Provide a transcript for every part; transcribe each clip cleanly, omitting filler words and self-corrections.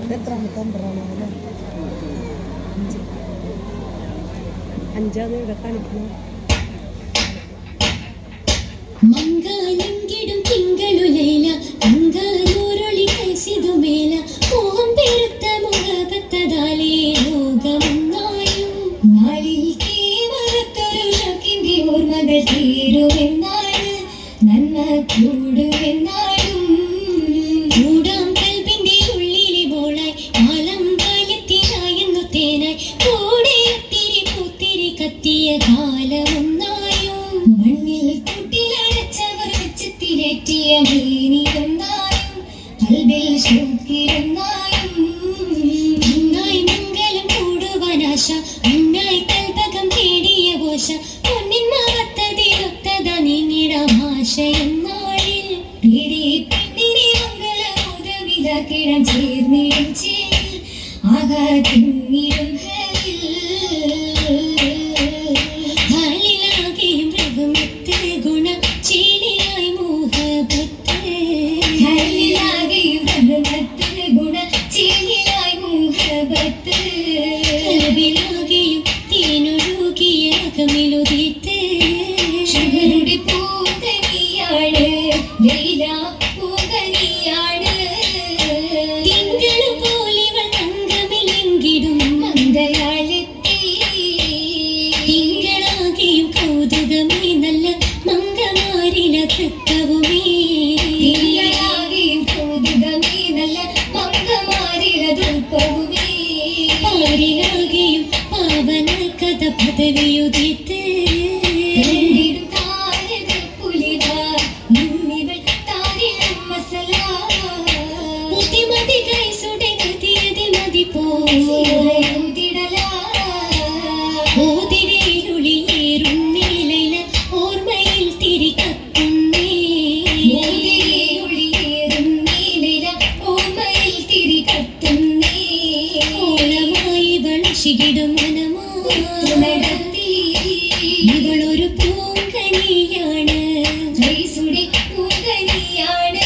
എത്രാമത്തെ അമ്പറാണ് അഞ്ചാണ് ഇവിടെ കാണിക്കുന്നത്. മംഗാലിങ്കിടും തിങ്കളുലേല മംഗാലൂരൊളി കൈസിതുമേല മോഹം പെരുത്ത മുഖപത്തതാലേ ലോകമൊന്നായും നാളിൽ കേവലത്തൊരു ഷക്കിന്റെ ഓർമ്മകൾ തീരുമെന്നാണ് നന്മ കൂടുമെന്നാളും മൂടാം കൽബിന്റെ ഉള്ളിലെ ബോളായി കാലം കാലത്തിനായെന്നു തേനായി കൂടെ ഒത്തിരി പൂത്തിരി കത്തിയ കാലമൊന്നായും മണ്ണിൽ കൂട്ടിലടച്ചവർ വെച്ചത്തിലേറ്റിയ മീനിയൊന്നായും കൽബിൽ ശോക്കിരൊന്നായും നന്നായി മംഗലം കൂടുവാനാശ അന്നായി കൽപകം തേടിയ ഘോഷ പൊന്നിൻ മഹത്തതിലൊത്തത നീങ്ങിട ഭാഷയെന്നാളിൽ പിടി പെണ്ണിനെ മംഗളമോദവിലക്കിടം ചേർന്നിടും ചേരിൽ ആകാതിന്നിടും ഹലിലാകെയും രഘുമത്ത് ഗുണ ചേലിയായി മോഹബത്ത് ഹലിലാകെയും രഘുമത്ത് ഗുണ ചേലിയായി മോഹബത്ത് കൽബിലാകെയും തേനൊഴുകിയ അകമിലുദിത്ത് ഷുഗറുടെ പൂങ്കനിയാണ് ലൈല പൂങ്കനിയാണ് തിങ്കളു പോലിവൾ തങ്കമിലെങ്കിടും മംഗയാളെത്തി തിങ്കളാകെയും കൗതുകമേ നല്ല മംഗമാരില തൃക്കവുമേ തിങ്കളാകെയും കൗതുകമേ നല്ല മംഗമാരില ദുഃഖവുമേ പാരിലാകെയും പാവന കഥ പദവിയുദിത്ത് ഓർമ്മയിൽ തിരി കത്തുന്നേ ഓർമ്മയിൽ തിരി കത്തുന്നേ ഓളമായി വളശികിടും മനമാടത്തി ഇവളൊരു പൂങ്കനിയാണ് പൂങ്കനിയാണ്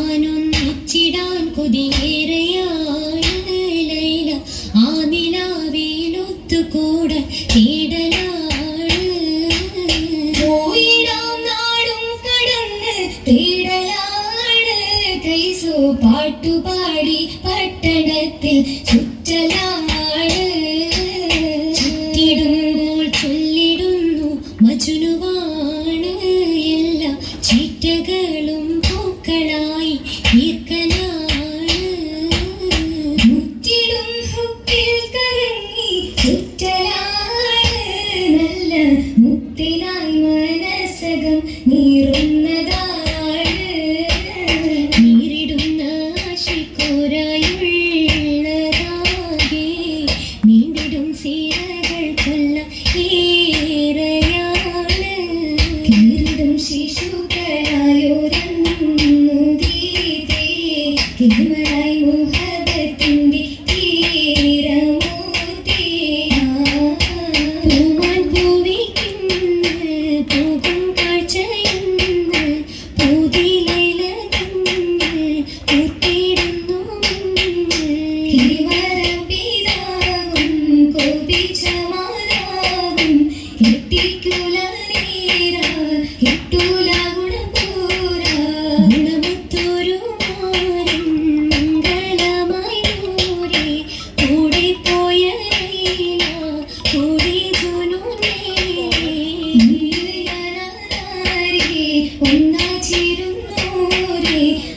ആയിടാനൊന്നിച്ചിടാൻ കൊതിയേറെയാണ് ലൈല ആ നിലാവേലൊത്തുകൂട തേടലാണ് പോയിടാം നാടും കടന്ന് തേടലാണ് കൈസോ പാട്ടുപാടി പട്ടണത്തിൽ ചുറ്റലാണ് ചുറ്റിടുമ്പോൾ ചൊല്ലിടുന്നു മജുനുവാണ് എല്ലാ ചീറ്റകളും പൂക്കളായി ഈർക്കലാണ് മുറ്റിടും ഹുക്കിൽ കറങ്ങി ചുറ്റലാണ് നല്ല മുത്തിനായി മനസ്സകം നീറുന്നതാണ് നീരിടുന്ന ആശിക്കൂരായുള്ളതാകെ നീണ്ടിടും സീരകൾ കൊല്ല ഏറെയാണ് കീറിടും ശിശുക്കളായോരന്നു ദീതേ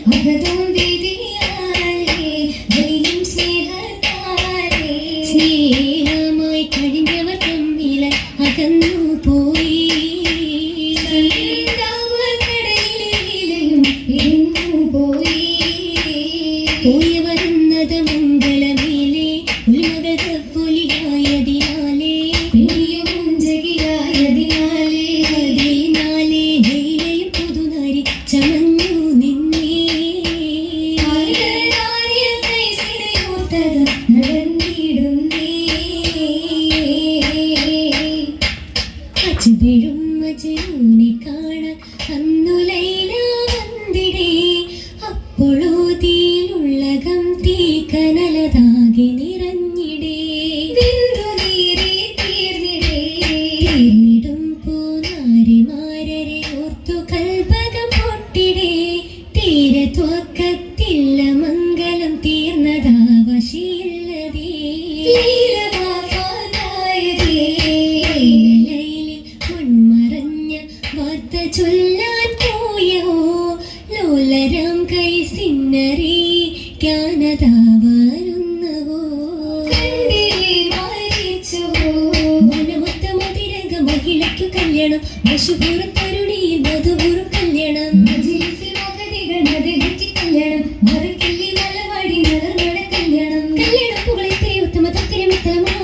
അകതോം വിധിയാലേ വെയിലും സ്നേഹത്താലേ സ്നേഹമായി കഴിഞ്ഞവർ തമ്മിൽ അകന്നു പോയി കടലിലും ഇരുന്നു പോയി വരുന്നത് മംഗളമേലെ ഉൽമകൾ പൊലിയായതിനാലേ ജഗിയായതിനാലേ അതിനാലേ ജയിലയും പുതുനാരി ചമഞ്ഞു നിന്നേ നടന്നിടുന്നേ അച്ചുപെഴും മജനൂനെ കാണാൻ അന്നു ലൈല വന്നിടേ അപ്പോഴോ തീയിലുള്ളകം തീ കനലതാകെ നിറഞ്ഞിടേ തീർന്നിടും പൂനാരിമാരരെ ഓർത്തു കൽപകം പൊട്ടിടേ തീരെ ത്വക്കത്തില്ല മംഗളം തീർന്നതാ വശിയില്ലതേ മൺമറഞ്ഞ വാർത്ത ചൊല്ലാൻ പോയോ ലോലരാം കൈ സിന്നറിയിക്കാനതാ വരുന്നവോ മനമൊത്ത മതിരക മഹിളയ്ക്കു കല്യാണം മഷുപൂർ തരുണിയിൽ മധുപൂറും കല്യാണം കല്യാണം മറക്കില്ലി മലവാടി നടന്നട കല്യാണം കല്യാണം പുകളെ തിരി ഉത്തമ തത്തിരമിത്തലമാ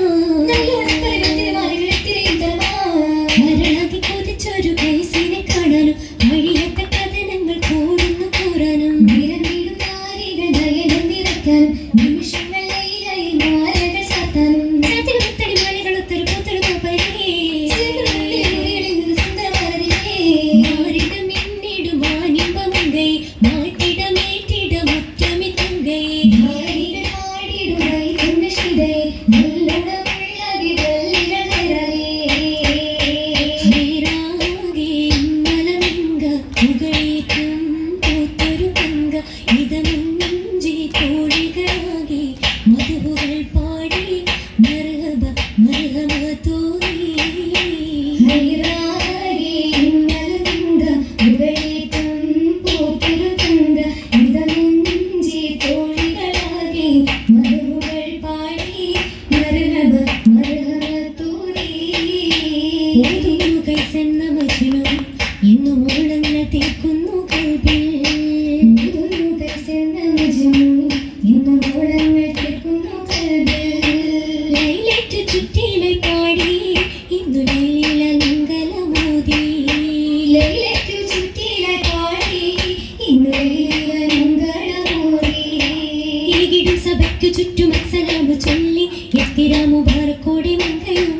മരണാക്കി കൊതിച്ചൊരു കൈസിനെ കാണാനും അഴിയാത്ത കഥനങ്ങൾ കൂടുന്നു കൂറാനും നിറഞ്ഞിടും നാരികൾ നയനം നിറയ്ക്കാനും നിമിഷങ്ങൾ ലൈലായി മാലകൾ സാത്താനും രാത്രി മുത്തടി മാലകൾ ഒത്തൊരു പൂത്തൊരു കോപ്പരേ മാറിടം എന്നിടും ആനിമ്പമങ്കൈ മാറ്റിടമേറ്റിടം ഒറ്റമി തങ്കൈ മാറിടുമായി കണ്ണശിതേ നല്ലടമുള്ളവി വല്ലികൾ നേരാകെ മലമിങ്ക മുകളിലും പൂത്തൊരു പങ്ക ഇതമുഞ്ചി തോഴികളാകെ മധുവുകൾ പാടി മർഹബ മർഹബ തോന്നി നേരാകെ മലമിങ്ക മുകളിലും പൂത്തൊരു പങ്ക ഇതമുഞ്ചി തോഴികളാകെ മധുവുകൾ പാടി മർഹബ മർഹബ തോന്നി ഓതുന്നു കൈസെന്ന മജ്നു ഇന്നു മൂളങ്ങൾ തീർക്കുന്നു കൽബിൽ ഓതുന്നു കൈസെന്ന മജ്നു ഇന്നു മൂളങ്ങൾ തീർക്കുന്നു കൽബിൽ ലൈലറ്റ് ചുറ്റിലെ പാടി ഇന്നു ലൈലില മംഗളമോദി ലൈലറ്റ് ചുറ്റിലെ പാടി ഇന്നു ലൈലില മംഗളമോദി ഈകിടും സഭയ്ക്കു ചുറ്റും അസ്സലാമു ചൊല്ലി എത്തിരാ മുബാറക്കോടെ മംഗളം